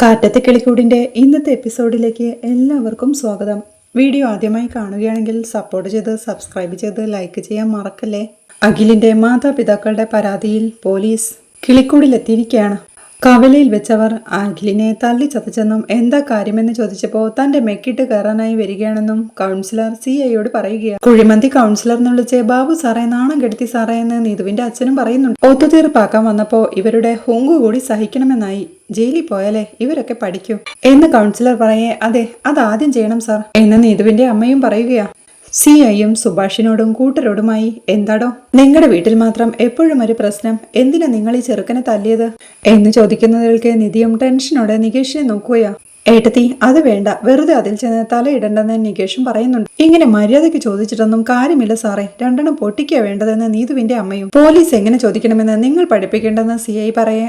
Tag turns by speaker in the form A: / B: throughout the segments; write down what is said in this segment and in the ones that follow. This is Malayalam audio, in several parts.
A: കാറ്റത്തെ കിളിക്കൂടിന്റെ ഇന്നത്തെ എപ്പിസോഡിലേക്ക് എല്ലാവർക്കും സ്വാഗതം. വീഡിയോ ആദ്യമായി കാണുകയാണെങ്കിൽ സപ്പോർട്ട് ചെയ്ത് സബ്സ്ക്രൈബ് ചെയ്ത് ലൈക്ക് ചെയ്യാൻ മറക്കല്ലേ. അഖിലിന്റെ മാതാപിതാക്കളുടെ പരാതിയിൽ പോലീസ് കിളിക്കൂടിലെത്തിയിരിക്കുകയാണ്. കവലയിൽ വെച്ചവർ അഖിലിനെ തല്ലി ചതച്ചെന്നും എന്താ കാര്യമെന്ന് ചോദിച്ചപ്പോൾ തന്റെ മെക്കിട്ട് കയറാനായി വരികയാണെന്നും കൗൺസിലർ CIയോട് പറയുകയാണ്. കുഴിമന്തി കൗൺസിലർ എന്ന് വിളിച്ച് ബാബു സാറേ നാണം കെടുത്തി സാറേ എന്ന് നീതുവിന്റെ അച്ഛനും പറയുന്നുണ്ട്. ഒത്തുതീർപ്പാക്കാൻ വന്നപ്പോ ഇവരുടെ ഹുങ്കു കൂടി സഹിക്കണമെന്നായി. ജയിലിൽ പോയാലേ ഇവരൊക്കെ പഠിക്കൂ എന്ന് കൗൺസിലർ പറയേ അതെ അതാദ്യം ചെയ്യണം സാർ എന്ന് നീതുവിന്റെ അമ്മയും പറയുകയാ. CIയും സുഭാഷിനോടും കൂട്ടരോടുമായി എന്താടോ നിങ്ങളുടെ വീട്ടിൽ മാത്രം എപ്പോഴും ഒരു പ്രശ്നം, എന്തിനാ നിങ്ങൾ ഈ ചെറുക്കനെ തല്ലിയത് എന്ന് ചോദിക്കുന്നതിലേക്ക് നിധിയും ടെൻഷനോടെ നികേഷിനെ നോക്കുകയാ. ഏട്ടത്തി അത് വേണ്ട, വെറുതെ അതിൽ ചെന്ന് തലയിടണ്ടെന്ന് നികേഷും പറയുന്നുണ്ട്. ഇങ്ങനെ മര്യാദയ്ക്ക് ചോദിച്ചിട്ടൊന്നും കാര്യമില്ല സാറേ, രണ്ടെണ്ണം പൊട്ടിക്കുക വേണ്ടതെന്ന് നീതുവിന്റെ അമ്മയും. പോലീസ് എങ്ങനെ ചോദിക്കണമെന്ന് നിങ്ങൾ പഠിപ്പിക്കേണ്ടെന്ന് CI പറയേ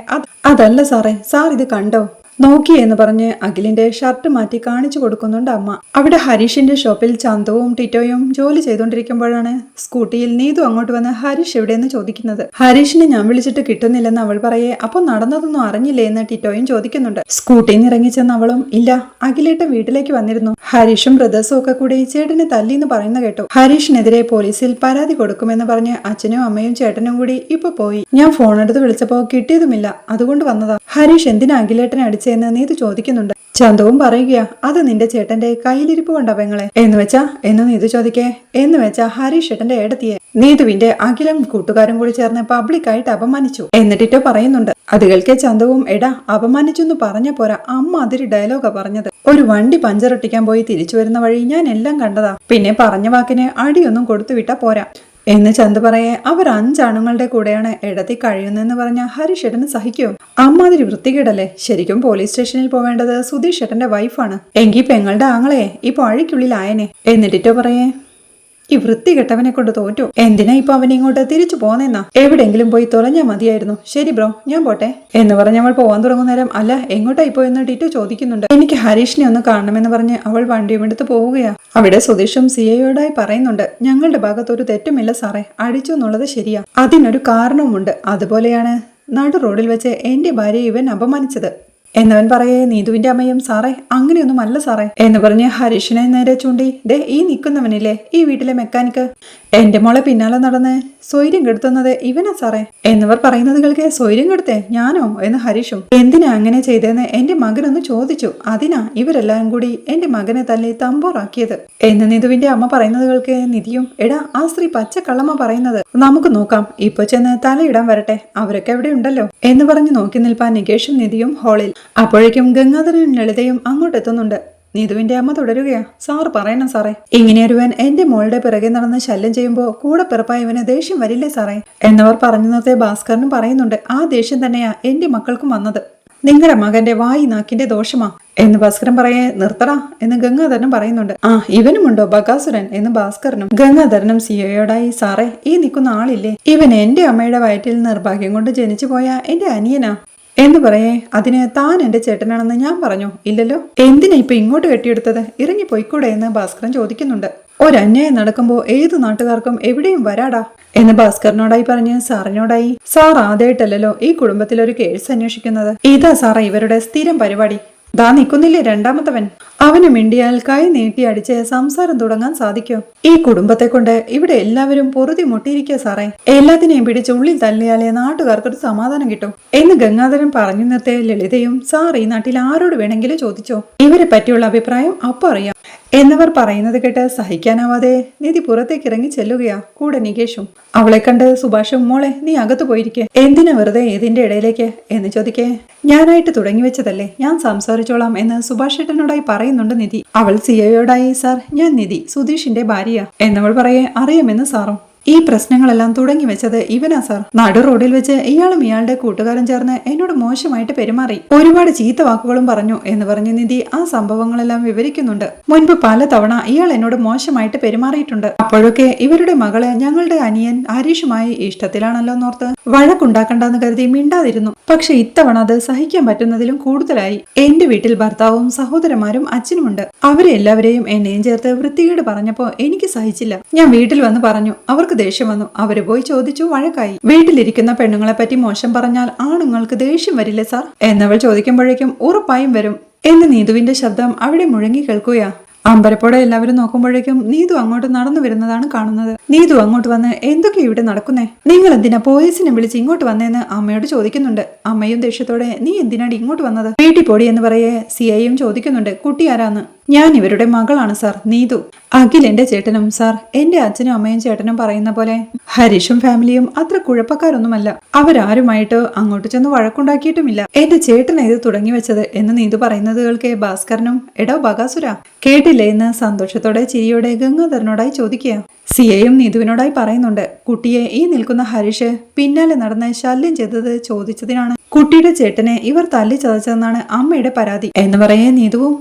A: അതല്ല സാറേ, സാർ ഇത് കണ്ടോ നോക്കി എന്ന് പറഞ്ഞ് അഖിലിന്റെ ഷർട്ട് മാറ്റി കാണിച്ചു കൊടുക്കുന്നുണ്ട് അമ്മ. അവിടെ ഹരീഷിന്റെ ഷോപ്പിൽ ചന്തുവും ടിറ്റോയും ജോലി ചെയ്തുകൊണ്ടിരിക്കുമ്പോഴാണ് സ്കൂട്ടിയിൽ നീതു അങ്ങോട്ട് വന്ന് ഹരീഷ് എവിടെയെന്ന് ചോദിക്കുന്നത്. ഹരീഷിനെ ഞാൻ വിളിച്ചിട്ട് കിട്ടുന്നില്ലെന്ന് അവൾ പറയേ അപ്പൊ നടന്നതൊന്നും അറിഞ്ഞില്ലേ എന്ന് ടിറ്റോയും ചോദിക്കുന്നുണ്ട്. സ്കൂട്ടിയിൽ നിന്ന് ഇറങ്ങിച്ചെന്ന് അവളും ഇല്ല, അഖിലേട്ടൻ വീട്ടിലേക്ക് വന്നിരുന്നു, ഹരീഷും ബ്രദേഴ്സും ഒക്കെ കൂടി ചേട്ടനെ തല്ലിന്ന് പറയുന്ന കേട്ടു. ഹരീഷിനെതിരെ പോലീസിൽ പരാതി കൊടുക്കുമെന്ന് പറഞ്ഞ് അച്ഛനും അമ്മയും ചേട്ടനും കൂടി ഇപ്പൊ പോയി. ഞാൻ ഫോൺ എടുത്ത് വിളിച്ചപ്പോ കിട്ടിയതുമില്ല, അതുകൊണ്ട് വന്നതാ. ഹരീഷ് എന്തിനാ അഖിലേട്ടനെ അടിച്ചെന്ന് നീതു ചോദിക്കുന്നുണ്ട്. ചന്തവും പറയുകയാ അത് നിന്റെ ചേട്ടന്റെ കയ്യിലിരിപ്പ് കൊണ്ട പെങ്ങളെ എന്ന് നീതു ചോദിക്കേ എന്ന് വെച്ചാ ഹരീഷ് ഏട്ടന്റെ ഏടത്തിയെ നീതുവിന്റെ അഖിലും കൂട്ടുകാരും കൂടി ചേർന്ന് പബ്ലിക്കായിട്ട് അപമാനിച്ചു എന്നിട്ടോ പറയുന്നുണ്ട്. അത് കേൾക്കെ ചന്തവും എടാ അപമാനിച്ചെന്ന് പറഞ്ഞ പോരാ, അമ്മ അതിരി ഡയലോഗാ പറഞ്ഞത്. ഒരു വണ്ടി പഞ്ചറൊട്ടിക്കാൻ പോയി തിരിച്ചു വരുന്ന വഴി ഞാൻ എല്ലാം കണ്ടതാ, പിന്നെ പറഞ്ഞ വാക്കിന് അടിയൊന്നും കൊടുത്തു വിട്ടാ പോരാ എന്ന് ചന്തു പറയെ അവർ 5 ആണുങ്ങളുടെ കൂടെയാണ് ഇടത്തി കഴിയുന്നെന്ന് പറഞ്ഞ ഹരീഷ് ഏട്ടന് സഹിക്കോ? അമ്മാതിരി വൃത്തികേടല്ലേ. ശരിക്കും പോലീസ് സ്റ്റേഷനിൽ പോവേണ്ടത് സുധീഷ് ഏട്ടന്റെ വൈഫാണ്. എങ്കിൽ പെങ്ങളുടെ ആങ്ങളെ ഇപ്പൊ അഴിക്കുള്ളിലായനെ. എന്നിട്ടോ പറയേ ഈ വൃത്തികെട്ടവനെ കൊണ്ട് തോറ്റു, എന്തിനാ ഇപ്പൊ അവനെ ഇങ്ങോട്ട് തിരിച്ചു പോന്നെന്നാ, എവിടെയെങ്കിലും പോയി തുറഞ്ഞാ മതിയായിരുന്നു. ശരി ബ്രോ ഞാൻ പോട്ടെ എന്ന് പറഞ്ഞ് അവൾ പോവാൻ തുടങ്ങുന്ന നേരം അല്ല എങ്ങോട്ടായി പോയെന്ന് ടിറ്റു ചോദിക്കുന്നുണ്ട്. എനിക്ക് ഹരീഷിനെ ഒന്ന് കാണണമെന്ന് പറഞ്ഞ് അവൾ വണ്ടിയും എടുത്ത് പോവുകയാ. അവിടെ സുധീഷും CIയോടായി പറയുന്നുണ്ട് ഞങ്ങളുടെ ഭാഗത്തൊരു തെറ്റുമില്ല സാറേ, അടിച്ചു എന്നുള്ളത് ശരിയാ, അതിനൊരു കാരണവുമുണ്ട്. അതുപോലെയാണ് നടു റോഡിൽ വെച്ച് എന്റെ ഭാര്യയെ ഇവൻ അപമാനിച്ചത് എന്നവൻ പറയേ നീതുവിന്റെ അമ്മയും സാറേ അങ്ങനെയൊന്നും അല്ല സാറേ എന്ന് പറഞ്ഞ് ഹരീഷിനെ നേരെ ചൂണ്ടി ദേ ഈ നിൽക്കുന്നവനില്ലേ ഈ വീട്ടിലെ മെക്കാനിക്ക്, എന്റെ മോളെ പിന്നാലെ നടന്ന് സ്വൈര്യം കെടുത്തുന്നത് ഇവനാ സാറേ എന്നിവർ പറയുന്നത് കേൾക്കെ സ്വൈര്യം കെടുത്തേ ഞാനോ എന്ന് ഹരീഷും. എന്തിനാ അങ്ങനെ ചെയ്തതെന്ന് എന്റെ മകനൊന്ന് ചോദിച്ചു, അതിനാ ഇവരെല്ലാം കൂടി എന്റെ മകനെ തല്ലി തമ്പോറാക്കിയത് എന്ന് നീതുവിന്റെ അമ്മ പറയുന്നത് കേൾക്കെ നിധിയും എടാ ആ സ്ത്രീ പച്ചക്കള്ളമ്മ പറയുന്നത്, നമുക്ക് നോക്കാം, ഇപ്പൊ ചെന്ന് തലയിടാൻ വരട്ടെ, അവരൊക്കെ എവിടെ ഉണ്ടല്ലോ എന്ന് പറഞ്ഞ് നോക്കി നിൽപ്പാൻ നികേഷും നിധിയും ഹാളിൽ. അപ്പോഴേക്കും ഗംഗാധരനും ലളിതയും അങ്ങോട്ടെത്തുന്നുണ്ട്. നീതുവിന്റെ അമ്മ തുടരുകയാ സാർ പറയണം സാറേ, ഇങ്ങനെ ഒരുവൻ എന്റെ മോളുടെ പിറകെ നടന്ന് ശല്യം ചെയ്യുമ്പോ കൂടെ പിറപ്പായ ഇവന് ദേഷ്യം വരില്ലേ സാറേ എന്നവർ പറഞ്ഞു നിർത്തിയ ഭാസ്കരനും പറയുന്നുണ്ട്. ആ ദേഷ്യം തന്നെയാ എന്റെ മക്കൾക്കും വന്നത്, നിങ്ങളുടെ മകന്റെ വായി നാക്കിന്റെ ദോഷമാ എന്ന് ഭാസ്കരൻ പറയേ നിർത്തടാ എന്ന് ഗംഗാധരനും പറയുന്നുണ്ട്. ആ ഇവനുമുണ്ടോ ബകാസുരൻ എന്ന് ഭാസ്കരനും. ഗംഗാധരനും CIയോടായി സാറേ ഈ നിൽക്കുന്ന ആളില്ലേ ഇവൻ എന്റെ അമ്മയുടെ വയറ്റിൽ നിർഭാഗ്യം കൊണ്ട് ജനിച്ചു പോയ എന്റെ അനിയനാ എന്ന് പറയേ അതിന് താൻ എന്റെ ചേട്ടനാണെന്ന് ഞാൻ പറഞ്ഞു ഇല്ലല്ലോ, എന്തിനാ ഇപ്പൊ ഇങ്ങോട്ട് കെട്ടിയെടുത്തത്, ഇറങ്ങി പോയിക്കൂടെ എന്ന് ഭാസ്കരൻ ചോദിക്കുന്നുണ്ട്. ഒരന്യായം നടക്കുമ്പോ ഏതു നാട്ടുകാർക്കും എവിടെയും വരാടാ എന്ന് ഭാസ്കരനോടായി പറഞ്ഞ് സാറിനോടായി സാർ ആദ്യമായിട്ടല്ലോ ഈ കുടുംബത്തിൽ ഒരു കേസ് അന്വേഷിക്കുന്നത്, ഇതാ സാറേ ഇവരുടെ സ്ഥിരം പരിപാടി. ദാ നിൽക്കുന്നില്ലേ രണ്ടാമത്തവൻ, അവന് മിണ്ടിയാൽ കൈ നീട്ടി അടിച്ച് സംസാരം തുടങ്ങാൻ സാധിക്കോ? ഈ കുടുംബത്തെ കൊണ്ട് ഇവിടെ എല്ലാവരും പൊറുതി മുട്ടിയിരിക്കുക സാറേ, എല്ലാത്തിനെയും പിടിച്ച് ഉള്ളിൽ തള്ളിയാലേ നാട്ടുകാർക്കൊരു സമാധാനം കിട്ടും എന്ന് ഗംഗാധരൻ പറഞ്ഞു നിർത്തേ ലളിതയും സാർ ഈ നാട്ടിൽ ആരോട് വേണമെങ്കിലും ചോദിച്ചോ, ഇവരെ പറ്റിയുള്ള അഭിപ്രായം അപ്പൊ അറിയാം എന്നവർ പറയുന്നത് കേട്ട് സഹിക്കാനാവാതെ നിധി പുറത്തേക്ക് ഇറങ്ങി ചെല്ലുകയാ, കൂടെ നികേഷും. അവളെ കണ്ട് സുഭാഷും മോളെ നീ അകത്തു പോയിരിക്കെ, എന്തിനാ വെറുതെ ഇതിന്റെ ഇടയിലേക്ക് എന്ന് ചോദിക്കേ ഞാനായിട്ട് തുടങ്ങി വെച്ചതല്ലേ ഞാൻ സംസാരിച്ചോളാം എന്ന് സുഭാഷ് ഏട്ടനോടായി പറയുന്നുണ്ട് നിധി. അവൾ CIയോടായി സാർ ഞാൻ നിധി സുധീഷിന്റെ ഭാര്യയാ എന്നവൾ പറയേ അറിയാമെന്ന് സാറും. ഈ പ്രശ്നങ്ങളെല്ലാം തുടങ്ങി വെച്ചത് ഇവനാ സാർ, നടു റോഡിൽ വെച്ച് ഇയാളും ഇയാളുടെ കൂട്ടുകാരും ചേർന്ന് എന്നോട് മോശമായിട്ട് പെരുമാറി, ഒരുപാട് ചീത്ത വാക്കുകളും പറഞ്ഞു എന്ന് പറഞ്ഞ് നിധി ആ സംഭവങ്ങളെല്ലാം വിവരിക്കുന്നുണ്ട്. മുൻപ് പല തവണ ഇയാൾ എന്നോട് മോശമായിട്ട് പെരുമാറിയിട്ടുണ്ട്, അപ്പോഴൊക്കെ ഇവരുടെ മകള് ഞങ്ങളുടെ അനിയൻ ഹരീഷുമായി ഇഷ്ടത്തിലാണല്ലോ എന്നോർത്ത് വഴക്കുണ്ടാക്കണ്ടെന്ന് കരുതി മിണ്ടാതിരുന്നു. പക്ഷെ ഇത്തവണ അത് സഹിക്കാൻ പറ്റുന്നതിലും കൂടുതലായി. എന്റെ വീട്ടിൽ ഭർത്താവും സഹോദരന്മാരും അച്ഛനുമുണ്ട്, അവരെ എല്ലാവരെയും എന്നെയും ചേർത്ത് വൃത്തികേട് പറഞ്ഞപ്പോ എനിക്ക് സഹിച്ചില്ല. ഞാൻ വീട്ടിൽ വന്ന് പറഞ്ഞു അവർക്ക് അവർക്ക് ദേഷ്യം വന്നു. അവര് പോയി ചോദിച്ചു, വഴക്കായി. വീട്ടിലിരിക്കുന്ന പെണ്ണുങ്ങളെ പറ്റി മോശം പറഞ്ഞാൽ ആണുങ്ങൾക്ക് ദേഷ്യം വരില്ലേ സാർ എന്നവൾ ചോദിക്കുമ്പോഴേക്കും ഉറപ്പായും വരും എന്ന് നീതുവിന്റെ ശബ്ദം അവിടെ മുഴങ്ങി കേൾക്കുകയാ. അമ്പരപ്പോടെ എല്ലാവരും നോക്കുമ്പോഴേക്കും നീതു അങ്ങോട്ട് നടന്നു വരുന്നതാണ് കാണുന്നത്. നീതു അങ്ങോട്ട് വന്ന് എന്തൊക്കെ ഇവിടെ നടക്കുന്നേ, നിങ്ങൾ എന്തിനാ പോലീസിനെ വിളിച്ച് ഇങ്ങോട്ട് വന്നേന്ന് അമ്മയോട് ചോദിക്കുന്നുണ്ട്. അമ്മയും ദേഷ്യത്തോടെ നീ എന്തിനാണ് ഇങ്ങോട്ട് വന്നത്, വീട്ടിൽ പോടി എന്ന് പറയേ സിഐയും ചോദിക്കുന്നുണ്ട് കുട്ടി ആരാന്ന്. ഞാൻ ഇവരുടെ മകളാണ് സാർ, നീതു. അഖിൽ എന്റെ ചേട്ടനും സാർ. എന്റെ അച്ഛനും അമ്മയും ചേട്ടനും പറയുന്ന പോലെ ഹരീഷും ഫാമിലിയും അത്ര കുഴപ്പക്കാരൊന്നുമല്ല. അവരാരുമായിട്ട് അങ്ങോട്ട് ചെന്ന് വഴക്കുണ്ടാക്കിയിട്ടുമില്ല. എന്റെ ചേട്ടനെ ഇത് തുടങ്ങി വെച്ചത് എന്ന് നീതു പറയുന്നത് കേൾക്കെ ഭാസ്കരനും എടോ ബകാസുര കേട്ടില്ലേ എന്ന് സന്തോഷത്തോടെ ചിരിയോടെ ഗംഗാധരനോടായി ചോദിക്കുക. സിയയും നീതുവിനോടായി പറയുന്നുണ്ട്, കുട്ടിയെ ഈ നിൽക്കുന്ന ഹരീഷ് പിന്നാലെ നടന്ന് ശല്യം ചെയ്തത് ചോദിച്ചതിനാണ് കുട്ടിയുടെ ചേട്ടനെ ഇവർ തല്ലി ചതച്ചതെന്നാണ് അമ്മയുടെ പരാതി എന്ന് പറയേ നീതുവും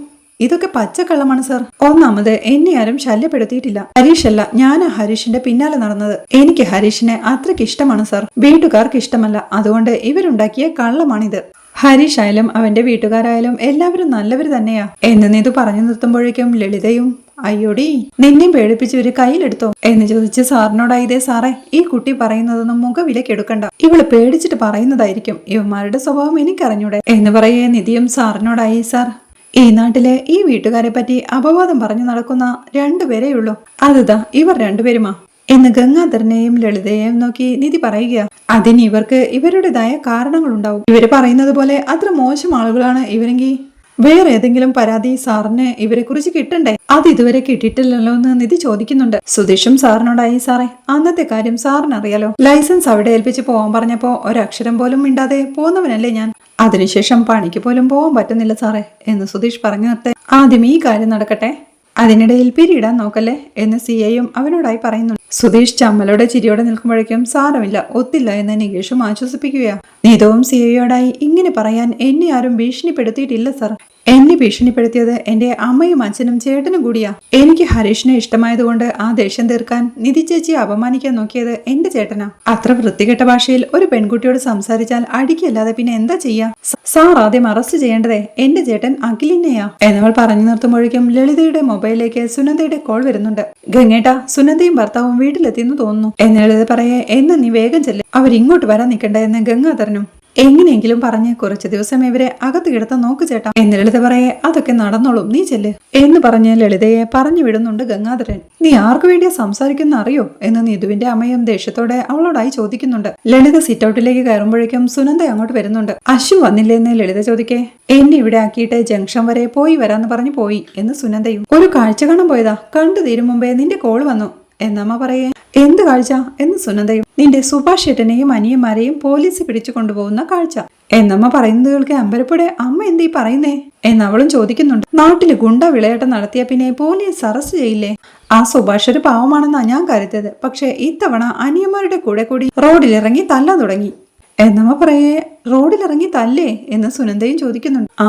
A: ഇതൊക്കെ പച്ചക്കള്ളമാണ് സാർ. ഒന്നാമത് എന്നെ ആരും ശല്യപ്പെടുത്തിയിട്ടില്ല. ഹരീഷല്ല, ഞാനാ ഹരീഷിന്റെ പിന്നാലെ നടന്നത്. എനിക്ക് ഹരീഷിനെ അത്രയ്ക്ക് ഇഷ്ടമാണ് സാർ, വീട്ടുകാർക്ക് ഇഷ്ടമല്ല. അതുകൊണ്ട് ഇവരുണ്ടാക്കിയ കള്ളമാണിത്. ഹരീഷ് ആയാലും അവന്റെ വീട്ടുകാരായാലും എല്ലാവരും നല്ലവര് തന്നെയാ എന്ന് നീതു പറഞ്ഞു നിർത്തുമ്പോഴേക്കും ലളിതയും അയ്യോടി നിന്നെയും പേടിപ്പിച്ച് ഒരു കയ്യിലെടുത്തോ എന്ന് ചോദിച്ച് സാറിനോടായി, ഇതേ സാറേ ഈ കുട്ടി പറയുന്നതൊന്നും മുഖവിലക്കെടുക്കണ്ട, ഇവള് പേടിച്ചിട്ട് പറയുന്നതായിരിക്കും, ഇവന്മാരുടെ സ്വഭാവം എനിക്കറിഞ്ഞൂടെ എന്ന് പറയേ നിധിയും സാറിനോടായി, സാർ ഈ നാട്ടിലെ ഈ വീട്ടുകാരെ പറ്റി അപവാദം പറഞ്ഞു നടക്കുന്ന രണ്ടുപേരേയുള്ളൂ, അതുതാ ഇവർ രണ്ടുപേരുമാ എന്ന് ഗംഗാധരനെയും ലളിതയെയും നോക്കി നിധി പറയുക. അതിന് ഇവർക്ക് ഇവരുടേതായ കാരണങ്ങളുണ്ടാവും. ഇവര് പറയുന്നത് പോലെ അത്ര മോശം ആളുകളാണ് ഇവരെങ്കിൽ വേറെ ഏതെങ്കിലും പരാതി സാറിന് ഇവരെ കുറിച്ച് കിട്ടണ്ടേ, അത് ഇതുവരെ കിട്ടിയിട്ടില്ലല്ലോ എന്ന് നിധി ചോദിക്കുന്നുണ്ട്. സുധീഷും സാറിനോടായി, സാറേ അന്നത്തെ കാര്യം സാറിനറിയാലോ, ലൈസൻസ് അവിടെ ഏൽപ്പിച്ച് പോവാൻ പറഞ്ഞപ്പോ ഒരക്ഷരം പോലും മിണ്ടാതെ പോന്നവനല്ലേ ഞാൻ, അതിനുശേഷം പണിക്ക് പോലും പോവാൻ പറ്റുന്നില്ല സാറേ എന്ന് സുധീഷ് പറഞ്ഞു നിർത്തെ. ആദ്യം ഈ കാര്യം നടക്കട്ടെ, അതിനിടയിൽ പിരിയിടാൻ നോക്കല്ലേ എന്ന് സിഐയും അവനോടായി പറയുന്നുണ്ട്. സുധീഷ് ചമ്മലോടെ ചിരിയോടെ നിൽക്കുമ്പോഴേക്കും സാരമില്ല ഒത്തില്ല എന്ന് നികേഷും ആശ്വസിപ്പിക്കുകയാ. നീതവും സിഐയോടായി, ഇങ്ങനെ പറയാൻ എന്നെ ആരും ഭീഷണിപ്പെടുത്തിയിട്ടില്ല സാർ, എന്നെ ഭീഷണിപ്പെടുത്തിയത് എന്റെ അമ്മയും അച്ഛനും ചേട്ടനും കൂടിയാ. എനിക്ക് ഹരീഷിനെ ഇഷ്ടമായതുകൊണ്ട് ആ ദേഷ്യം തീർക്കാൻ നിധി ചേച്ചിയെ അപമാനിക്കാൻ നോക്കിയത് എന്റെ ചേട്ടനാ. അത്ര വൃത്തികെട്ട ഭാഷയിൽ ഒരു പെൺകുട്ടിയോട് സംസാരിച്ചാൽ അടിക്കല്ലാതെ പിന്നെ എന്താ ചെയ്യാ. സാർ ആദ്യം അറസ്റ്റ് ചെയ്യേണ്ടതേ എന്റെ ചേട്ടൻ അഖിലിനെയാ എന്നവൾ പറഞ്ഞു നിർത്തുമ്പോഴേക്കും ലളിതയുടെ മൊബൈലിലേക്ക് സുനന്ദയുടെ കോൾ വരുന്നുണ്ട്. ഗംഗേട്ടാ, സുനന്ദയും ഭർത്താവും വീട്ടിലെത്തിയെന്ന് തോന്നുന്നു എന്ന് ലളിത പറയേ, എന്ന് നീ വേഗം ചെല്ല്, അവരിങ്ങോട്ട് വരാൻ നിൽക്കണ്ട എന്ന് ഗംഗാധരനും. എങ്ങനെയെങ്കിലും പറഞ്ഞ് കുറച്ചു ദിവസം ഇവരെ അകത്ത് കിടത്താൻ നോക്കു ചേട്ടാ എന്ന് ലളിത പറയെ, അതൊക്കെ നടന്നോളും നീ ചെല്ല് എന്ന് പറഞ്ഞ് ലളിതയെ പറഞ്ഞു വിടുന്നുണ്ട് ഗംഗാധരൻ. നീ ആർക്കു വേണ്ടിയാ സംസാരിക്കുന്ന അറിയോ എന്ന് നീതുവിന്റെ അമ്മയും ദേഷ്യത്തോടെ അവളോടായി ചോദിക്കുന്നുണ്ട്. ലളിത സിറ്റൗട്ടിലേക്ക് കയറുമ്പോഴേക്കും സുനന്ദ അങ്ങോട്ട് വരുന്നുണ്ട്. അശു വന്നില്ലേ എന്ന് ലളിത ചോദിക്കേ, എന്നെ ഇവിടെ ആക്കിയിട്ട് ജംഗ്ഷൻ വരെ പോയി വരാന്ന് പറഞ്ഞു പോയി എന്ന് സുനന്ദയും. ഒരു കാഴ്ച കാണാൻ പോയതാ, കണ്ടു തീരും മുമ്പേ നിന്റെ കോള് വന്നു എന്നമ്മ പറയേ. എന്ത് കാഴ്ച എന്ന് സുനന്ദയും. നിന്റെ സുഭാഷ് ഏട്ടനെയും അനിയന്മാരെയും പോലീസ് പിടിച്ചു കൊണ്ടുപോകുന്ന കാഴ്ച എന്നമ്മ പറയുന്നത് കേൾക്കെ അമ്പരപ്പോടെ അമ്മ എന്തീ പറയുന്നേ എന്നവളും ചോദിക്കുന്നുണ്ട്. നാട്ടില് ഗുണ്ട വിളയാട്ടം നടത്തിയ പിന്നെ പോലീസ് അറസ്റ്റ് ചെയ്യില്ലേ? ആ സുഭാഷ് ഒരു പാവമാണെന്നാ ഞാൻ കരുതിയത്, പക്ഷെ ഇത്തവണ അനിയന്മാരുടെ കൂടെ കൂടി റോഡിലിറങ്ങി തല്ലാൻ തുടങ്ങി എന്നമ്മ പറയേ. റോഡിലിറങ്ങി തല്ലേ എന്ന് സുനന്ദയും ചോദിക്കുന്നുണ്ട്. ആ,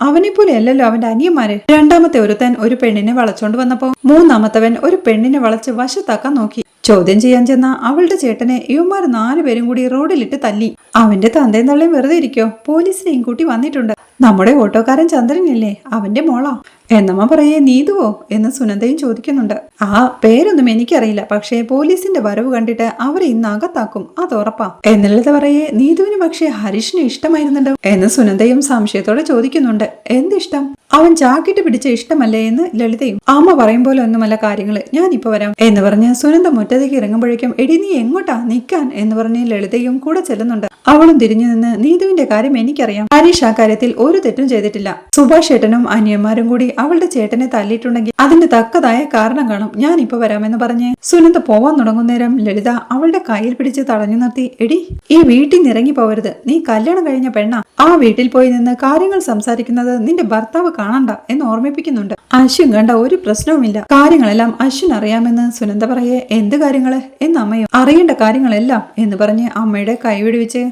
A: അവനെ പോലെ അല്ലല്ലോ അവന്റെ അനിയന്മാര്. രണ്ടാമത്തെ ഒരുത്തൻ ഒരു പെണ്ണിനെ വളച്ചോണ്ട് വന്നപ്പോ മൂന്നാമത്തവൻ ഒരു പെണ്ണിനെ വളച്ച് വശത്താക്കാൻ നോക്കി. ചോദ്യം ചെയ്യാൻ ചെന്ന അവളുടെ ചേട്ടനെ ഇവന്മാർ 4 പേരും കൂടി റോഡിലിട്ട് തല്ലി. അവന്റെ തന്തയും തള്ളയും വെറുതെ ഇരിക്കോ, പോലീസിനെയും കൂട്ടി വന്നിട്ടുണ്ട്. നമ്മുടെ ഓട്ടോക്കാരൻ ചന്ദ്രനില്ലേ, അവന്റെ മോളാ എന്നമ്മ പറയേ. നീതുവോ എന്ന് സുനന്ദയും ചോദിക്കുന്നുണ്ട്. ആ പേരൊന്നും എനിക്കറിയില്ല, പക്ഷേ പോലീസിന്റെ വരവ് കണ്ടിട്ട് അവരെ ഇന്ന് അകത്താക്കും, അത് ഉറപ്പാ എന്നുള്ളത് പറയേ. നീതുവിന് പക്ഷേ ഹരീഷിനെ ഇഷ്ടമായിരുന്നുണ്ടോ എന്ന് സുനന്ദയും സംശയത്തോടെ ചോദിക്കുന്നുണ്ട്. എന്തിഷ്ടം? അവൻ ചാക്കിട്ട് പിടിച്ച ഇഷ്ടമല്ലേ എന്ന് ലളിതയും. അമ്മ പറയും പോലെ ഒന്നുമല്ല കാര്യങ്ങള്, ഞാനിപ്പോ വരാം എന്ന് പറഞ്ഞ് സുനന്ദ മുറ്റത്തേക്ക് ഇറങ്ങുമ്പോഴേക്കും എടി നീ എങ്ങോട്ടാ, നിക്കാൻ എന്ന് പറഞ്ഞ് ലളിതയും കൂടെ ചെല്ലുന്നുണ്ട്. അവളും തിരിഞ്ഞു നിന്ന്, നീതുവിന്റെ കാര്യം എനിക്കറിയാം, ഹരീഷ് ആ കാര്യത്തിൽ ഒരു തെറ്റും ചെയ്തിട്ടില്ല. സുഭാഷ് ഏട്ടനും അനിയന്മാരും കൂടി അവളുടെ ചേട്ടനെ തല്ലിയിട്ടുണ്ടെങ്കിൽ അതിന്റെ തക്കതായ കാരണം കാണും, ഞാൻ ഇപ്പൊ വരാമെന്ന് പറഞ്ഞ് സുനന്ദ പോവാൻ തുടങ്ങുന്നേരം ലളിത അവളുടെ കയ്യിൽ പിടിച്ച് തടഞ്ഞു നിർത്തി. എടി, ഈ വീട്ടിൽ നിന്ന് ഇറങ്ങി പോവരുത്, നീ കല്യാണം കഴിഞ്ഞ പെണ്ണ, ആ വീട്ടിൽ പോയി നിന്ന് കാര്യങ്ങൾ സംസാരിക്കുന്നത് നിന്റെ ഭർത്താവ് കാണണ്ട എന്ന് ഓർമ്മിപ്പിക്കുന്നുണ്ട്. അശ്വിൻ കണ്ട ഒരു പ്രശ്നവുമില്ല, കാര്യങ്ങളെല്ലാം അശ്വിൻ അറിയാമെന്ന് സുനന്ദ പറയേ. എന്ത് കാര്യങ്ങള് എന്ന് അമ്മയോ. അറിയേണ്ട കാര്യങ്ങളെല്ലാം എന്ന് പറഞ്ഞ് അമ്മയുടെ കൈവിടുവിച്ച്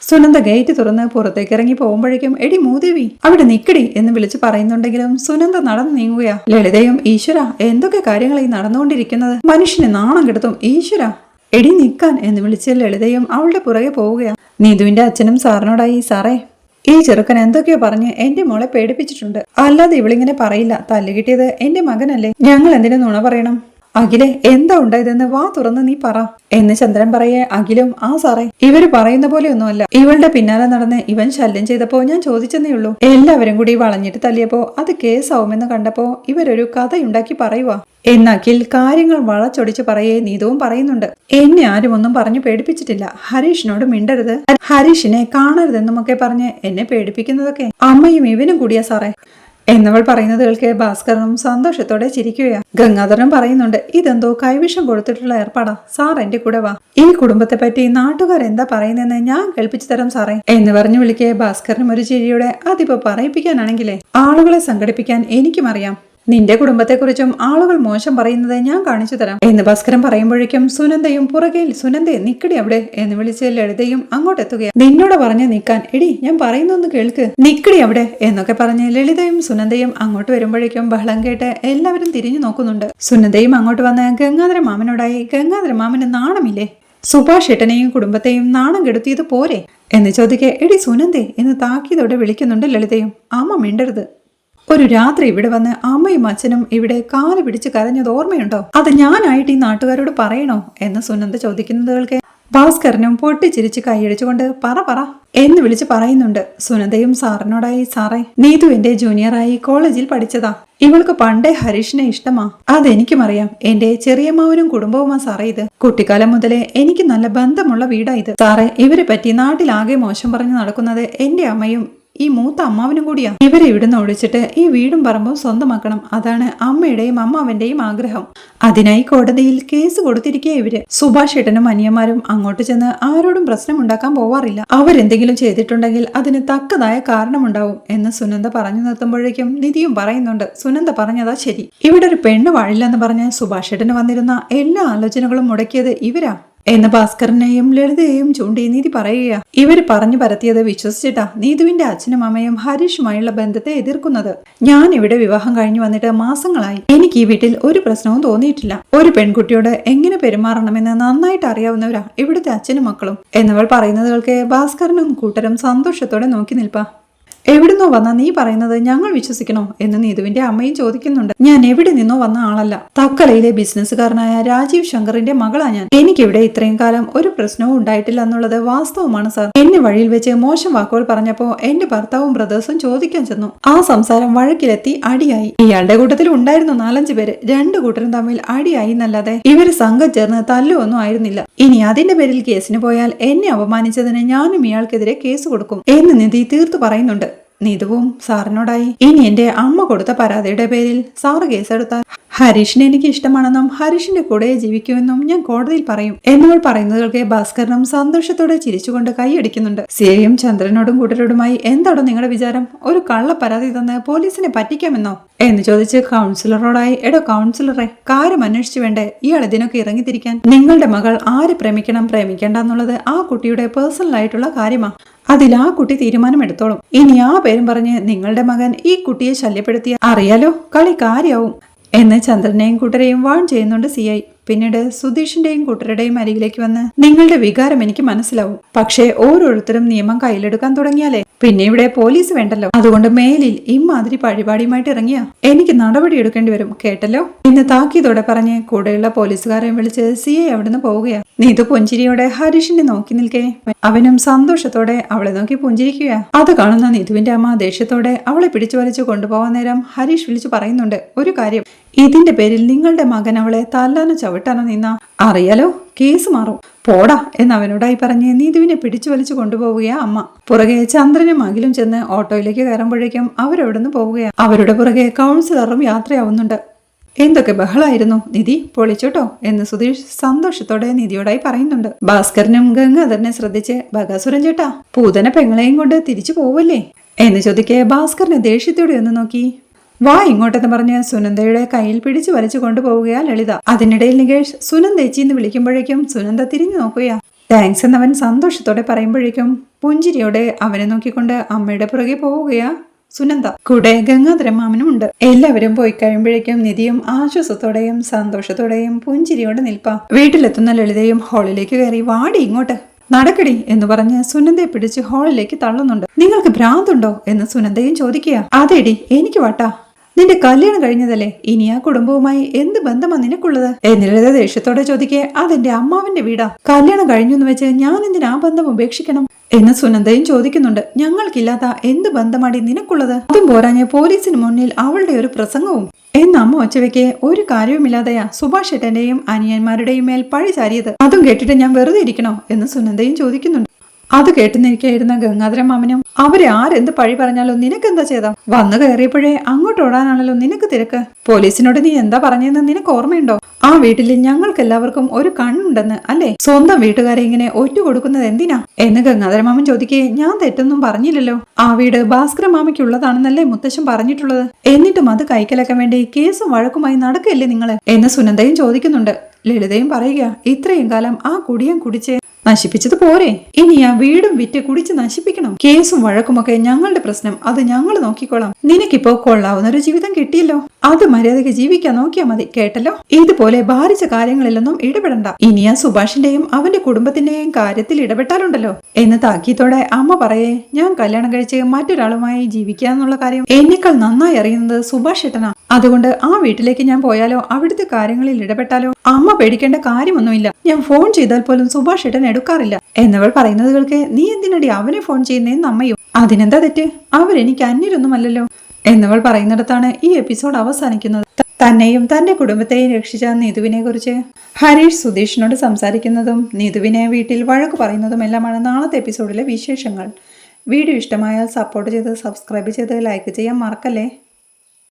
A: സുനന്ദ ഗേറ്റ് തുറന്ന് പുറത്തേക്ക് ഇറങ്ങി പോകുമ്പോഴേക്കും എടി മൂദേവി അവിടെ നിക്കടി എന്ന് വിളിച്ചു പറയുന്നുണ്ടെങ്കിലും സുനന്ദ നടന്നു നീങ്ങുകയാ. ലളിതയും ഈശ്വര എന്തൊക്കെ കാര്യങ്ങളായി നടന്നുകൊണ്ടിരിക്കുന്നത്, മനുഷ്യനെ നാണം കെടുത്തും ഈശ്വര, എടി നിക്കാൻ എന്ന് വിളിച്ച് ലളിതയും അവളുടെ പുറകെ പോവുകയാ. നീതുവിന്റെ അച്ഛനും സാറിനോടായി, സാറേ ഈ ചെറുക്കൻ എന്തൊക്കെയോ പറഞ്ഞ് എന്റെ മോളെ പേടിപ്പിച്ചിട്ടുണ്ട്, അല്ലാതെ ഇവളിങ്ങനെ പറയില്ല, തല്ലുകിട്ടിയത് എന്റെ മകനല്ലേ, ഞങ്ങൾ എന്തിനു നുണ പറയണം, അഖിലെ എന്താ ഉണ്ടായതെന്ന് വാ തുറന്ന് നീ പറ എന്ന് ചന്ദ്രൻ പറയേ അഖിലും ആ സാറേ ഇവര് പറയുന്ന പോലെ ഒന്നുമല്ല. ഇവളുടെ പിന്നാലെ നടന്ന് ഇവൻ ശല്യം ചെയ്തപ്പോ ഞാൻ ചോദിച്ചെന്നേ ഉള്ളൂ. എല്ലാവരും കൂടി വളഞ്ഞിട്ട് തല്ലിയപ്പോ അത് കേസാവുമെന്ന് കണ്ടപ്പോ ഇവരൊരു കഥയുണ്ടാക്കി പറയുവാ എന്ന് അഖിൽ കാര്യങ്ങൾ വളച്ചൊടിച്ച് പറയേ നീതുവും പറയുന്നുണ്ട്. എന്നെ ആരും ഒന്നും പറഞ്ഞു പേടിപ്പിച്ചിട്ടില്ല. ഹരീഷിനോട് മിണ്ടരുത്, ഹരീഷിനെ കാണരുതെന്നുമൊക്കെ പറഞ്ഞ് എന്നെ പേടിപ്പിക്കുന്നതൊക്കെ അമ്മയും ഇവനും കൂടിയാ സാറേ എന്നവൾ പറയുന്നത് കേൾക്കെ ഭാസ്കരനും സന്തോഷത്തോടെ ചിരിക്കുകയാ. ഗംഗാധരനും പറയുന്നുണ്ട് ഇതെന്തോ കൈവിഷം കൊടുത്തിട്ടുള്ള ഏർപ്പാടാ. സാർ എന്റെ കൂടെ വാ, ഈ കുടുംബത്തെ പറ്റി നാട്ടുകാർ എന്താ പറയുന്നതെന്ന് ഞാൻ കേൾപ്പിച്ചു തരാം സാറേ എന്ന് പറഞ്ഞു വിളിക്കേ ഭാസ്കരനും ഒരു ചിരിയുടെ അതിപ്പോ പറയിപ്പിക്കാനാണെങ്കിലേ ആളുകളെ സംഘടിപ്പിക്കാൻ എനിക്കും അറിയാം. നിന്റെ കുടുംബത്തെക്കുറിച്ചും ആളുകൾ മോശം പറയുന്നത് ഞാൻ കാണിച്ചു തരാം എന്ന് ഭാസ്കരൻ പറയുമ്പോഴേക്കും സുനന്ദയും പുറകെയിൽ സുനന്ദേ നിക്കടി അവിടെ എന്ന് വിളിച്ച് ലളിതയും അങ്ങോട്ടെത്തുകയാണ്. നിന്നോട് പറഞ്ഞ് നിൽക്കാൻ എടി ഞാൻ പറയുന്നൊന്ന് കേൾക്ക്, നിക്കടി അവിടെ എന്നൊക്കെ പറഞ്ഞ് ലളിതയും സുനന്ദയും അങ്ങോട്ട് വരുമ്പോഴേക്കും ബഹളം കേട്ട് എല്ലാവരും തിരിഞ്ഞു നോക്കുന്നുണ്ട്. സുനന്ദയും അങ്ങോട്ട് വന്ന് ഗംഗാധര മാമനോടായി ഗംഗാധര മാമന് നാണമില്ലേ, സുഭാഷ് ഏട്ടനെയും കുടുംബത്തെയും നാണം കെടുത്തിയത് പോരെ എന്ന് ചോദിക്കെ എടി സുനന്ദേ എന്ന് താക്കീതോടെ വിളിക്കുന്നുണ്ട് ലളിതയും. അമ്മ മിണ്ടരുത്, ഒരു രാത്രി ഇവിടെ വന്ന് അമ്മയും അച്ഛനും ഇവിടെ കാല് പിടിച്ച് കരഞ്ഞത് ഓർമ്മയുണ്ടോ? അത് ഞാനായിട്ട് ഈ നാട്ടുകാരോട് പറയണോ എന്ന് സുനന്ദ ചോദിക്കുന്നത് കേൾക്കെ ഭാസ്കരനും പൊട്ടിച്ചിരിച്ച് കൈയടിച്ചുകൊണ്ട് പറ എന്ന് വിളിച്ച് പറയുന്നുണ്ട്. സുനന്ദയും സാറിനോടായി സാറേ നീതു എന്റെ ജൂനിയറായി കോളേജിൽ പഠിച്ചതാ, ഇവൾക്ക് പണ്ടേ ഹരീഷിനെ ഇഷ്ടമാ, അതെനിക്കും അറിയാം. എന്റെ ചെറിയമ്മാവനും കുടുംബവുമാ സാറേ ഇത്. കുട്ടിക്കാലം മുതലേ എനിക്ക് നല്ല ബന്ധമുള്ള വീടാ ഇത് സാറേ. ഇവരെ പറ്റി നാട്ടിലാകെ മോശം പറഞ്ഞു നടക്കുന്നത് എന്റെ അമ്മയും ഈ മൂത്ത അമ്മാവനും കൂടിയാ. ഇവരെ ഇവിടുന്ന് ഒഴിച്ചിട്ട് ഈ വീടും പറമ്പും സ്വന്തമാക്കണം, അതാണ് അമ്മയുടെയും അമ്മാവന്റെയും ആഗ്രഹം. അതിനായി കോടതിയിൽ കേസ് കൊടുത്തിരിക്കുക ഇവര്. സുഭാഷ് ഏട്ടനും അനിയന്മാരും അങ്ങോട്ട് ചെന്ന് ആരോടും പ്രശ്നം ഉണ്ടാക്കാൻ പോവാറില്ല. അവരെന്തെങ്കിലും ചെയ്തിട്ടുണ്ടെങ്കിൽ അതിന് തക്കതായ കാരണമുണ്ടാവും എന്ന് സുനന്ദ പറഞ്ഞു നിർത്തുമ്പോഴേക്കും നിധിയും പറയുന്നുണ്ട് സുനന്ദ പറഞ്ഞതാ ശരി, ഇവിടെ ഒരു പെണ്ണ് വാഴില്ലെന്ന് പറഞ്ഞ് സുഭാഷ് ഏട്ടന് വന്നിരുന്ന എല്ലാ ആലോചനകളും മുടക്കിയത് ഇവരാ എന്ന് ഭാസ്കരനെയും ലളിതയെയും ചൂണ്ടി നീതി പറയുക. ഇവര് പറഞ്ഞു പരത്തിയത് വിശ്വസിച്ചിട്ടാ നീതുവിന്റെ അച്ഛനും അമ്മയും ഹരീഷുമായുള്ള ബന്ധത്തെ എതിർക്കുന്നത്. ഞാൻ ഇവിടെ വിവാഹം കഴിഞ്ഞു വന്നിട്ട് മാസങ്ങളായി, എനിക്ക് ഈ വീട്ടിൽ ഒരു പ്രശ്നവും തോന്നിയിട്ടില്ല. ഒരു പെൺകുട്ടിയോട് എങ്ങനെ പെരുമാറണമെന്ന് നന്നായിട്ട് അറിയാവുന്നവരാ ഇവിടുത്തെ അച്ഛനും മക്കളും എന്നവൾ പറയുന്നതുകൾക്ക് ഭാസ്കരനും കൂട്ടരും സന്തോഷത്തോടെ നോക്കി നിൽപ്പാ. എവിടുന്നോ വന്ന നീ പറയുന്നത് ഞങ്ങൾ വിശ്വസിക്കണോ എന്ന് നീതുവിന്റെ അമ്മയും ചോദിക്കുന്നുണ്ട്. ഞാൻ എവിടെ നിന്നോ വന്ന ആളല്ല, തക്കലയിലെ ബിസിനസ്സുകാരനായ രാജീവ് ശങ്കറിന്റെ മകളാ ഞാൻ. എനിക്കിവിടെ ഇത്രയും കാലം ഒരു പ്രശ്നവും ഉണ്ടായിട്ടില്ല എന്നുള്ളത് വാസ്തവമാണ് സാർ. എന്നെ വഴിയിൽ വെച്ച് മോശം വാക്കുകൾ പറഞ്ഞപ്പോ എന്റെ ഭർത്താവും ബ്രദേഴ്സും ചോദിക്കാൻ ചെന്നു. ആ സംസാരം വഴക്കിലെത്തി അടിയായി. ഇയാളുടെ കൂട്ടത്തിൽ ഉണ്ടായിരുന്നു 4-5 പേര്. 2 കൂട്ടരും തമ്മിൽ അടിയായി എന്നല്ലാതെ ഇവര് സംഘം ചേർന്ന് തല്ലുവൊന്നും ആയിരുന്നില്ല. ഇനി അതിന്റെ പേരിൽ കേസിന് പോയാൽ എന്നെ അപമാനിച്ചതിന് ഞാനും ഇയാൾക്കെതിരെ കേസ് കൊടുക്കും എന്ന് നിധി തീർത്തു പറയുന്നുണ്ട്. നീതുവും സാറിനോടായി ഇനി എന്റെ അമ്മ കൊടുത്ത പരാതിയുടെ പേരിൽ സാറ് കേസെടുത്താൽ ഹരീഷിനെ എനിക്ക് ഇഷ്ടമാണെന്നും ഹരീഷിന്റെ കൂടെ ജീവിക്കുമെന്നും ഞാൻ കോടതിയിൽ പറയും എന്നവൾ പറയുന്നതൊക്കെ ഭാസ്കരനും സന്തോഷത്തോടെ ചിരിച്ചുകൊണ്ട് കൈയടിക്കുന്നുണ്ട്. സിയയും ചന്ദ്രനോടും കൂട്ടരോടുമായി എന്താണോ നിങ്ങളുടെ വിചാരം, ഒരു കള്ള പരാതി തന്ന് പോലീസിനെ പറ്റിക്കാമെന്നോ എന്ന് ചോദിച്ച് കൗൺസിലറോടായി എടോ കൗൺസിലറെ, കാര്യം അന്വേഷിച്ചു വേണ്ടേ ഇയാൾ ഇതിനൊക്കെ ഇറങ്ങിത്തിരിക്കാൻ? നിങ്ങളുടെ മകൾ ആര് പ്രേമിക്കണം പ്രേമിക്കേണ്ട എന്നുള്ളത് ആ കുട്ടിയുടെ പേഴ്സണൽ ആയിട്ടുള്ള കാര്യമാ, അതിൽ ആ കുട്ടി തീരുമാനമെടുത്തോളും. ഇനി ആ പേരും പറഞ്ഞ് നിങ്ങളുടെ മകൻ ഈ കുട്ടിയെ ശല്യപ്പെടുത്തിയ അറിയാലോ കളി കാര്യാവും എന്ന് ചന്ദ്രനെയും കൂട്ടരെയും വാൺ ചെയ്യുന്നുണ്ട് സിഐ. പിന്നീട് സുധീഷിന്റെയും കൂട്ടരുടെയും അരികിലേക്ക് വന്ന് നിങ്ങളുടെ വികാരം എനിക്ക് മനസ്സിലാവും, പക്ഷേ ഓരോരുത്തരും നിയമം കയ്യിലെടുക്കാൻ തുടങ്ങിയാലേ പിന്നെ ഇവിടെ പോലീസ് വേണ്ടല്ലോ. അതുകൊണ്ട് മേലിൽ ഇമാതിരി പരിപാടിയുമായിട്ട് ഇറങ്ങിയ എനിക്ക് നടപടി എടുക്കേണ്ടി വരും, കേട്ടല്ലോ എന്ന് താക്കീതോടെ പറഞ്ഞ് കൂടെയുള്ള പോലീസുകാരെയും വിളിച്ച് സിഐ അവിടുന്ന് പോവുകയാ. നീതു പുഞ്ചിരിയോടെ ഹരീഷിനെ നോക്കി നിൽക്കേ അവനും സന്തോഷത്തോടെ അവളെ നോക്കി പുഞ്ചിരിക്കുക. അത് കാണുന്ന നീതുവിന്റെ അമ്മ ദേഷ്യത്തോടെ അവളെ പിടിച്ചു വലിച്ചു കൊണ്ടുപോകാൻ നേരം ഹരീഷ് വിളിച്ചു പറയുന്നുണ്ട് ഒരു കാര്യം, ഇതിന്റെ പേരിൽ നിങ്ങളുടെ മകൻ അവളെ തല്ലാനോ ചവിട്ടാനോ നിന്ന അറിയാലോ കേസ് മാറും, പോടാ എന്ന് അവനോടായി പറഞ്ഞ് നീതുവിനെ പിടിച്ചു വലിച്ചു കൊണ്ടുപോവുകയാ അമ്മ. പുറകെ ചന്ദ്രനും അഖിലും ചെന്ന് ഓട്ടോയിലേക്ക് കയറുമ്പോഴേക്കും അവരവിടുന്ന് പോവുകയാ. അവരുടെ പുറകെ കൗൺസിലറും യാത്രയാവുന്നുണ്ട്. എന്തൊക്കെ ബഹളായിരുന്നു, നിധി പൊളിച്ചോട്ടോ എന്ന് സുധീഷ് സന്തോഷത്തോടെ നിധിയോടായി പറയുന്നുണ്ട്. ഭാസ്കരനും ഗംഗാധരനെ ശ്രദ്ധിച്ച് ബഗാസുരൻ ചേട്ടാ പൂതന പെങ്ങളെയും കൊണ്ട് തിരിച്ചു പോവല്ലേ എന്ന് ചോദിക്കെ ഭാസ്കരനെ ദേഷ്യത്തോടെ ഒന്ന് നോക്കി വാ ഇങ്ങോട്ടെന്ന് പറഞ്ഞ് സുനന്ദയുടെ കയ്യിൽ പിടിച്ചു വലിച്ചു കൊണ്ടുപോവുകയാ ലളിത. അതിനിടയിൽ നികേഷ് സുനന്ദേച്ചി എന്ന് വിളിക്കുമ്പോഴേക്കും സുനന്ദ തിരിഞ്ഞു നോക്കുകയാ. താങ്ക്സ് എന്നവൻ സന്തോഷത്തോടെ പറയുമ്പോഴേക്കും പുഞ്ചിരിയോടെ അവനെ നോക്കിക്കൊണ്ട് അമ്മയുടെ പുറകെ പോവുകയാ സുനന്ദ. കൂടെ ഗംഗാധര മാമനും ഉണ്ട്. എല്ലാവരും പോയി കഴിയുമ്പോഴേക്കും നിധിയും ആശ്വാസത്തോടെയും സന്തോഷത്തോടെയും പുഞ്ചിരിയോടെ നിൽപ്പാ. വീട്ടിലെത്തുന്ന ലളിതയും ഹാളിലേക്ക് കയറി വാടി ഇങ്ങോട്ട് നടക്കടി എന്ന് പറഞ്ഞ് സുനന്ദയെ പിടിച്ച് ഹാളിലേക്ക് തള്ളുന്നുണ്ട്. നിങ്ങൾക്ക് ഭ്രാന്തുണ്ടോ എന്ന് സുനന്ദയും ചോദിക്കുക. അതേടി എനിക്ക് വട്ടാ നിന്റെ കല്യാണം കഴിഞ്ഞതല്ലേ, ഇനി ആ കുടുംബവുമായി എന്ത് ബന്ധമാണ് നിനക്കുള്ളത് എന്ന് ലളിത ദേഷ്യത്തോടെ ചോദിക്കേ. അതെന്റെ അമ്മാവന്റെ വീടാ, കല്യാണം കഴിഞ്ഞു എന്ന് വെച്ച് ഞാൻ എന്തിനാ ആ ബന്ധം ഉപേക്ഷിക്കണം എന്ന് സുനന്ദയും ചോദിക്കുന്നുണ്ട്. ഞങ്ങൾക്കില്ലാത്ത എന്ത് ബന്ധമാടി നിനക്കുള്ളത്? അതും പോരാഞ്ഞ് പോലീസിന് മുന്നിൽ അവളുടെ ഒരു പ്രസംഗവും എന്ന് അമ്മ ഒച്ചവെക്കെ. ഒരു കാര്യവുമില്ലാതെയാ സുഭാഷ് ഏട്ടന്റെയും അനിയന്മാരുടെയും മേൽ പഴി ചാരിയത്. അതും കേട്ടിട്ട് ഞാൻ വെറുതെ ഇരിക്കണോ എന്ന് സുനന്ദയും ചോദിക്കുന്നുണ്ട്. അത് കേട്ടുനിരിക്കായിരുന്ന ഗംഗാധരൻ മാമനും അവരെ ആരെന്ത് പഴി പറഞ്ഞാലോ നിനക്കെന്താ ചെയ്താ? വന്നു കയറിയപ്പോഴേ അങ്ങോട്ട് ഓടാനാണല്ലോ നിനക്ക് തിരക്ക്. പോലീസിനോട് നീ എന്താ പറഞ്ഞതെന്ന് നിനക്ക് ഓർമ്മയുണ്ടോ? ആ വീട്ടിൽ ഞങ്ങൾക്ക് എല്ലാവർക്കും ഒരു കണ്ണുണ്ടെന്ന് അല്ലേ? സ്വന്തം വീട്ടുകാരെ ഇങ്ങനെ ഒറ്റ കൊടുക്കുന്നത് എന്തിനാ എന്ന് ഗംഗാധര മാമൻ ചോദിക്കേ. ഞാൻ തെറ്റൊന്നും പറഞ്ഞില്ലല്ലോ. ആ വീട് ഭാസ്കര മാമയ്ക്കുള്ളതാണെന്നല്ലേ മുത്തശ്ശൻ പറഞ്ഞിട്ടുള്ളത്. എന്നിട്ടും അത് കൈക്കലാക്കാൻ വേണ്ടി കേസും വഴക്കുമായി നടക്കല്ലേ നിങ്ങള് എന്ന് സുനന്ദയും ചോദിക്കുന്നുണ്ട്. ലളിതയും പറയുക, ഇത്രയും കാലം ആ കുടിയൻ കുടിച്ച് നശിപ്പിച്ചത് പോരെ, ഇനി ആ വീടും വിറ്റ് കുടിച്ച് നശിപ്പിക്കണം? കേസും വഴക്കുമൊക്കെ ഞങ്ങളുടെ പ്രശ്നം, അത് ഞങ്ങൾ നോക്കിക്കോളാം. നിനക്കിപ്പോ കൊള്ളാവുന്ന ഒരു ജീവിതം കിട്ടിയല്ലോ, അത് മര്യാദയ്ക്ക് ജീവിക്കാൻ നോക്കിയാ മതി, കേട്ടല്ലോ? ഇതുപോലെ ഭാരിച്ച കാര്യങ്ങളിലൊന്നും ഇടപെടണ്ട. ഇനി ആ സുഭാഷിന്റെയും അവന്റെ കുടുംബത്തിന്റെയും കാര്യത്തിൽ ഇടപെട്ടാലുണ്ടല്ലോ എന്ന് താക്കീത്തോടെ അമ്മ പറയേ. ഞാൻ കല്യാണം കഴിച്ച് മറ്റൊരാളുമായി ജീവിക്കാന്നുള്ള കാര്യം എന്നേക്കാൾ നന്നായി അറിയുന്നത് സുഭാഷ് ഏട്ടനാ. അതുകൊണ്ട് ആ വീട്ടിലേക്ക് ഞാൻ പോയാലോ അവിടുത്തെ കാര്യങ്ങളിൽ ഇടപെട്ടാലോ അമ്മ പേടിക്കേണ്ട കാര്യമൊന്നുമില്ല. ഞാൻ ഫോൺ ചെയ്താൽ പോലും സുഭാഷ് ഏട്ടൻ എടുക്കാറില്ല എന്നവൾ പറയുന്നത് കേൾക്കെ. നീ എന്തിനടി അവനെ ഫോൺ ചെയ്യുന്നതെന്ന് അമ്മയോ? അതിനെന്താ തെറ്റ്? അവരെനിക്ക് അന്യരൊന്നുമല്ലല്ലോ എന്നവൾ പറയുന്നിടത്താണ് ഈ എപ്പിസോഡ് അവസാനിക്കുന്നത്. തന്നെയും തന്റെ കുടുംബത്തെയും രക്ഷിച്ച നീതുവിനെ കുറിച്ച് ഹരീഷ് സുധീഷിനോട് സംസാരിക്കുന്നതും നീതുവിനെ വീട്ടിൽ വഴക്ക് പറയുന്നതുമെല്ലാമാണ് നാളത്തെ എപ്പിസോഡിലെ വിശേഷങ്ങൾ. വീഡിയോ ഇഷ്ടമായാൽ സപ്പോർട്ട് ചെയ്ത് സബ്സ്ക്രൈബ് ചെയ്ത് ലൈക്ക് ചെയ്യാൻ മറക്കല്ലേ.